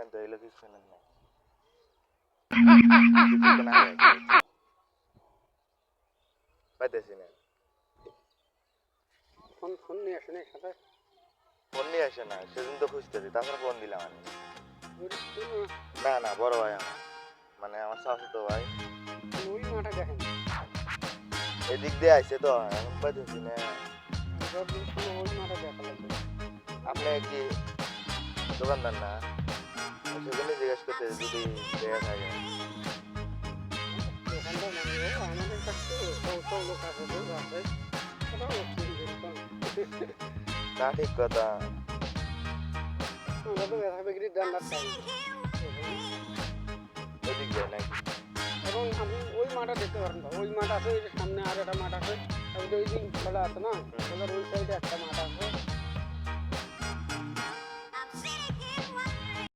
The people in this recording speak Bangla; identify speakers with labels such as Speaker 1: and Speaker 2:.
Speaker 1: দেখেন তো এগুলো কিছু না পাইতেছি না
Speaker 2: ফোন নিয়ে আসে না সাথে
Speaker 1: ফোন নিয়ে আসে না সেদিন তো খুঁজতেছি তারপর ফোন দিলাম আমি না না বড় ভাই আমার মানে আমার চাচাতো ভাই
Speaker 2: ওই মাঠে দেখেন
Speaker 1: এদিক দিয়ে আইছে তো এখন পাইতেছি না
Speaker 2: ওই মাঠে দেখা লাগবে
Speaker 1: আপনি কি দোকানদার না সেখানে জিজ্ঞেস করতে যদি দেয়া থাকে
Speaker 2: দোকানদার মানে আমাদের কাছে সব লোক আছে
Speaker 1: না ঠিক কথা
Speaker 2: আমরা তো ব্যথা বিক্রির দান্ডার চাই
Speaker 1: এদিক দিয়ে নাকি
Speaker 2: এবং আপনি ওই মাঠটা দেখতে পারেন না ওই মাঠ আছে ওই যে সামনে আর একটা মাঠ আছে ওই যে ওই দিন খেলা আছে না খেলার ওই সাইডে একটা মাঠ আছে